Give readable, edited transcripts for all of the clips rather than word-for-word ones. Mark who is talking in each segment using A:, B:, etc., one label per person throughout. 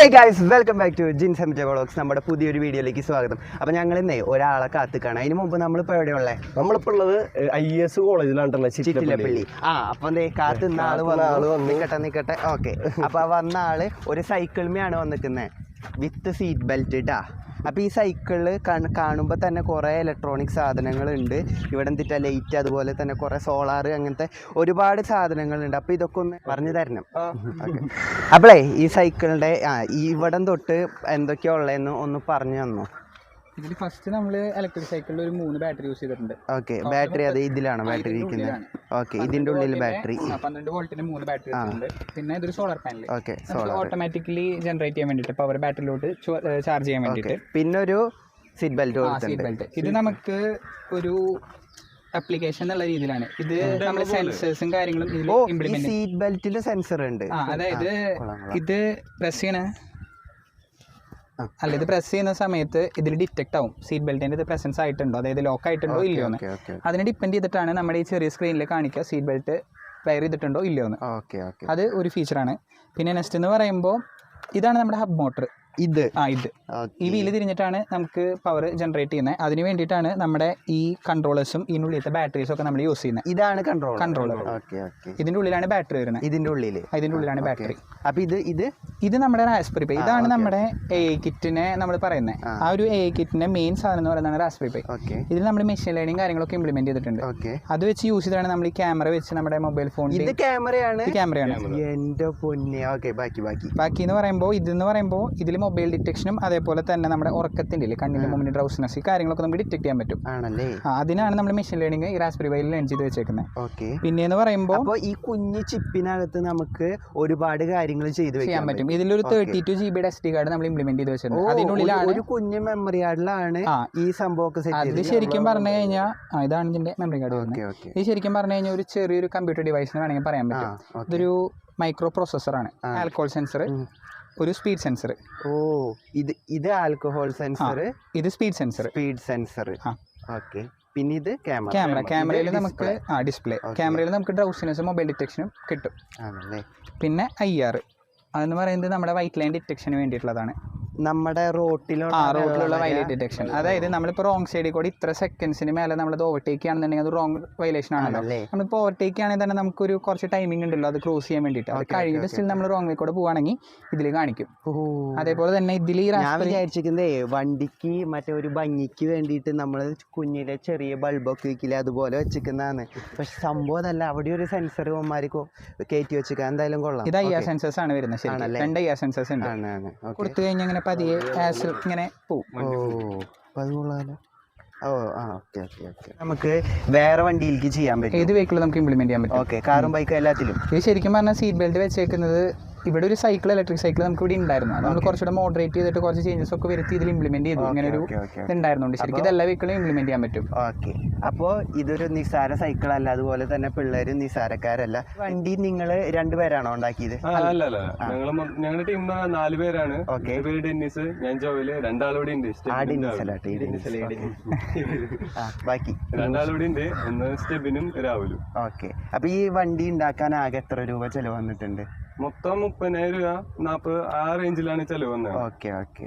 A: Hey guys, welcome back to Jins M J vlogs. നമ്മുടെ പുതിയൊരു വീഡിയോയിലേക്ക് സ്വാഗതം. അപ്പോൾ ഞങ്ങൾ ഇന്നേ ഒരാളെ കാത്തിക്കാണ്. അതിന് മുമ്പ് നമ്മളിപ്പോൾ എവിടെയുള്ളത്?
B: നമ്മളിപ്പോൾ ഉള്ളത് IS കോളേജിലാണ്, ചിറ്റിലപ്പള്ളി.
A: അപ്പോൾ എന്തേ കാത്തുന്ന ആള് വന്നു നിൽക്കട്ടെ. ഓക്കെ, അപ്പോൾ വന്ന ആള് ഒരു സൈക്കിൾമയാണ് വന്നിരിക്കുന്നത് വിത്ത് സീറ്റ് ബെൽറ്റ് ഇട്ടാ. അപ്പോൾ ഈ സൈക്കിളിൽ കാണുമ്പോൾ തന്നെ കുറേ ഇലക്ട്രോണിക് സാധനങ്ങളുണ്ട്. ഇവിടെ എന്തിട്ടാ ലൈറ്റ്, അതുപോലെ തന്നെ കുറേ സോളാർ, അങ്ങനത്തെ ഒരുപാട് സാധനങ്ങളുണ്ട്. അപ്പോൾ ഇതൊക്കെ ഒന്ന് പറഞ്ഞു തരണം. അപ്പോളേ ഈ സൈക്കിളിൻ്റെ ഇവിടം തൊട്ട് എന്തൊക്കെയാ ഉള്ളതെന്ന് ഒന്ന് പറഞ്ഞു തന്നോ.
C: ഇതിൽ ഫസ്റ്റ് നമ്മൾ ഇലക്ട്രിക് സൈക്കിളിൽ ഒരു 3 ബാറ്ററി യൂസ് ചെയ്തിട്ടുണ്ട്.
A: ഓക്കെ, ബാറ്ററി അത് ഇതിലാണ് ബാറ്ററി ഇരിക്കുന്നത്. ഓക്കെ, ഇതിൻ്റെ ഉള്ളിൽ ബാറ്ററി
C: 12 വോൾട്ടിന് 3 ബാറ്ററി ഉണ്ട്. പിന്നെ ഇതൊരു solar panel.
A: Okay,
C: automatically generate ചെയ്യാൻ വേണ്ടിയിട്ട് പവർ ബാറ്ററിയിലോട്ട് ചാർജ് ചെയ്യാൻ വേണ്ടിയിട്ട്.
A: പിന്നെ ഒരു സീറ്റ് ബെൽറ്റ്.
C: ഇത് നമുക്ക് ഒരു അപ്ലിക്കേഷൻ എന്നുള്ള രീതിയിലാണ് ഇത് നമ്മൾ സെൻസേഴ്സും കാര്യങ്ങളും ഇതിൽ ഇംപ്ലിമെന്റ്.
A: സീറ്റ് ബെൽറ്റിൽ സെൻസർ ഉണ്ട്.
C: അതായത് ഇത് പ്രസ് ചെയ്യണ ഇത് പ്രസ് ചെയ്യുന്ന സമയത്ത് ഇതിൽ ഡിറ്റക്ട് ആവും സീറ്റ് ബെൽറ്റിന്റെ ഇത് പ്രസൻസ് ആയിട്ടുണ്ടോ, അതായത് ലോക്ക് ആയിട്ടുണ്ടോ ഇല്ലയോ എന്ന്. അതിനെ ഡിപ്പെൻഡ് ചെയ്തിട്ടാണ് നമ്മുടെ ഈ ചെറിയ സ്ക്രീനിൽ കാണിക്കുക സീറ്റ് ബെൽറ്റ് വയർ ചെയ്തിട്ടുണ്ടോ ഇല്ലയോ എന്ന്. അത് ഒരു ഫീച്ചറാണ്. പിന്നെ നെക്സ്റ്റ് എന്ന് പറയുമ്പോൾ ഇതാണ് നമ്മുടെ ഹബ് മോട്ടർ. ഇത് ഈ വീല് തിരിഞ്ഞിട്ടാണ് നമുക്ക് പവർ ജനറേറ്റ് ചെയ്യുന്നത്. അതിന് വേണ്ടിയിട്ടാണ് നമ്മുടെ ഈ കൺട്രോളേഴ്സും ഇതിനുള്ളിലത്തെ ബാറ്ററീസും ഒക്കെ നമ്മൾ യൂസ് ചെയ്യുന്നത്.
A: ഇതാണ്
C: കൺട്രോളർ. ഇതിന്റെ ഉള്ളിലാണ് ബാറ്ററി വരുന്നത്. ഇതിന്റെ ഉള്ളിലാണ് ബാറ്ററി.
A: അപ്പൊ
C: ഇത് നമ്മുടെ റാസ്ബെറി പൈ. ഇതാണ് നമ്മുടെ AI കിറ്റിനെ നമ്മൾ പറയുന്നത്. ആ ഒരു AI കിറ്റിന്റെ മെയിൻ സാധനം എന്ന് പറയുന്നത് റാസ്ബെറി പൈ. ഇതിൽ നമ്മൾ മെഷീൻ ലേണിംഗ് കാര്യങ്ങളൊക്കെ ഇംപ്ലിമെന്റ് ചെയ്തിട്ടുണ്ട്. അത് വെച്ച് യൂസ് ചെയ്താണ് നമ്മൾ ഈ ക്യാമറ വെച്ച് നമ്മുടെ മൊബൈൽ ഫോണിൽ ക്യാമറയാണ്.
A: എന്റെ പൊന്നെ.
C: ബാക്കി എന്ന് പറയുമ്പോൾ ഇതിൽ മൊബൈൽ ഡിറ്റക്ഷനും അതേപോലെ തന്നെ നമ്മുടെ ഉറക്കത്തിന്റെ കണ്ണിന്റെ മുമ്പിൽ ഡ്രൗസിനെസ് കാര്യങ്ങളൊക്കെ നമുക്ക് ഡിറ്റക്ട് ചെയ്യാൻ പറ്റും. അതിനാണ് നമ്മൾ മെഷീൻ ലേണിംഗ് ഈ റാസ്ബെറി പൈയിൽ ലേൺ ചെയ്ത് വെച്ചേക്കുന്നത്. പിന്നെ എന്ന് പറയുമ്പോൾ
A: ഈ കുഞ്ഞു ചിപ്പിനകത്ത് നമുക്ക് ഒരുപാട് കാര്യങ്ങൾ ചെയ്യാൻ പറ്റും.
C: ഇതിലൊരു 32 GB SD കാർഡ് നമ്മൾ ഇംപ്ലിമെന്റ് ചെയ്ത് വെച്ചിട്ടുണ്ട്. അതിനുള്ളിലാണ്
A: ഒരു കുഞ്ഞു മെമ്മറി കാർഡിലാണ് ഈ സംഭവമൊക്കെ.
C: അത് ശരിക്കും പറഞ്ഞു കഴിഞ്ഞാൽ ഇതാണ് ഇതിന്റെ മെമ്മറി കാർഡ് വരുന്നത്. ഇത് ശരിക്കും പറഞ്ഞു കഴിഞ്ഞാൽ ഒരു ചെറിയൊരു കമ്പ്യൂട്ടർ ഡിവൈസ് എന്ന് വേണമെങ്കിൽ പറയാൻ പറ്റും. ഇതൊരു മൈക്രോ പ്രോസസ്സറാണ്. ആൽക്കഹോൾ സെൻസർ, ഒരു സ്പീഡ് സെൻസർ.
A: ഇത് ആൽക്കഹോൾ സെൻസർ,
C: ഇത് സ്പീഡ് സെൻസർ.
A: ഓക്കെ, പിന്നെ ഇത്
C: ക്യാമറയിൽ നമുക്ക് ഡിസ്പ്ലേ. ക്യാമറയിൽ നമുക്ക് ഡ്രൗസിനെസ്സും മൊബൈൽ ഡിറ്റക്ഷനും കിട്ടും. പിന്നെ IR അതെന്ന് പറയുന്നത് നമ്മുടെ വൈറ്റ് ലൈൻ ഡിറ്റക്ഷന് വേണ്ടിയിട്ടുള്ളതാണ്.
A: നമ്മുടെ റോട്ടിലുള്ള
C: വയലേറ്റ് ഡിറ്റക്ഷൻ. അതായത് നമ്മളിപ്പോൾ റോങ് സൈഡിൽ കൂടി ഇത്ര സെക്കൻഡ്സിന് മേലെ നമ്മളത് ഓവർടേക്ക് ചെയ്യുകയാണെന്നുണ്ടെങ്കിൽ അത് റോങ് വയലേഷൻ ആണല്ലോ. നമ്മളിപ്പോൾ ഓവർടേക്ക് ആണെങ്കിൽ തന്നെ നമുക്കൊരു കുറച്ച് ടൈമിംഗ് ഉണ്ടല്ലോ അത് ക്രോസ് ചെയ്യാൻ വേണ്ടിയിട്ട്. അത് കഴിഞ്ഞിട്ട് സ്റ്റിൽ നമ്മൾ റോങ് വേ കൂടെ പോവുകയാണെങ്കിൽ ഇതിൽ കാണിക്കും. അതേപോലെ തന്നെ ഇതിൽ
A: ഞാൻ വിചാരിച്ചിരിക്കുന്നേ വണ്ടിക്ക് മറ്റേ ഒരു ഭംഗിക്ക് വേണ്ടിയിട്ട് നമ്മൾ കുഞ്ഞിലെ ചെറിയ ബൾബൊക്കെ വെക്കില്ല അതുപോലെ വെച്ചിരിക്കുന്നതാണ്. പക്ഷെ സംഭവം അതല്ല, അവിടെ ഒരു സെൻസർ അവന്മാർക്ക് കയറ്റി വെച്ചിരിക്കുക. എന്തായാലും കൊള്ളാം.
C: ഇത് IR സെൻസേഴ്സ് ആണ് വരുന്നത്. 2 IR സെൻസേഴ്സ് ഉണ്ട്. കൊടുത്തു കഴിഞ്ഞാൽ അങ്ങനെ പതിയെ ഇങ്ങനെ പോകും.
A: നമുക്ക് വേറെ വണ്ടിയിലേക്ക് ചെയ്യാൻ പറ്റും.
C: ഏത് വെഹിക്കിൾ നമുക്ക് ഇംപ്ലിമെന്റ് ചെയ്യാൻ പറ്റും.
A: ഓക്കെ, കാറും ബൈക്കും എല്ലാത്തിലും.
C: ഇത് ശരിക്കും പറഞ്ഞാൽ സീറ്റ് ബെൽറ്റ് വെച്ചേക്കുന്നത് ഇവിടെ ഒരു സൈക്കിൾ, ഇലക്ട്രിക് സൈക്കിൾ നമുക്ക് ഇവിടെ ഉണ്ടായിരുന്നു. അത് നമ്മൾ കുറച്ചുകൂടെ മോഡറേറ്റ് ചെയ്തിട്ട് കുറച്ച് ചേഞ്ചസ് ഒക്കെ വരുത്തി ഇതിൽ ഇംപ്ലിമെന്റ് ചെയ്തു. ഇങ്ങനെ ഒരു ഇതുണ്ടായിരുന്നുണ്ട്. ശരിക്കും ഇത് എല്ലാ വെഹിക്കിളും ഇംപ്ലിമെന്റ് ചെയ്യാൻ പറ്റും.
A: ഓക്കെ, അപ്പോൾ ഇതൊരു നിസ്സാര സൈക്കിൾ അല്ല, അതുപോലെ തന്നെ പിള്ളേർ നിസ്സാരക്കാരല്ല. വണ്ടി നിങ്ങൾ 2 പേരാണോ ഉണ്ടാക്കിയത്?
B: അല്ല, ഞങ്ങളുടെ ടീം 4 പേരാണ്. ഡെന്നിസ്, ഞാൻ ജോയില്, 2 ആളൂടെ ഉണ്ട്.
A: ബാക്കി
B: 2 ആളൂടെ ഉണ്ട്. ഒന്ന് സ്റ്റെബിനും രാഹുലും.
A: ഓക്കെ, അപ്പൊ ഈ വണ്ടി ഉണ്ടാക്കാൻ ആകെ എത്ര രൂപ ചെലവ് വന്നിട്ടുണ്ട്?
B: മൊത്തം 30,000 രൂപ, 40 ആ റേഞ്ചിലാണ് ചെലവ് വന്നത്.
A: ഓക്കെ.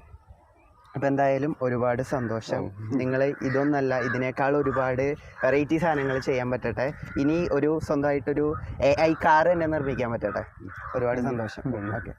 A: അപ്പം എന്തായാലും ഒരുപാട് സന്തോഷം. നിങ്ങൾ ഇതൊന്നല്ല, ഇതിനേക്കാൾ ഒരുപാട് വെറൈറ്റി സാധനങ്ങൾ ചെയ്യാൻ പറ്റട്ടെ. ഇനി ഒരു സ്വന്തമായിട്ടൊരു AI കാർ തന്നെ നിർമ്മിക്കാൻ പറ്റട്ടെ. ഒരുപാട് സന്തോഷം. ഓക്കെ.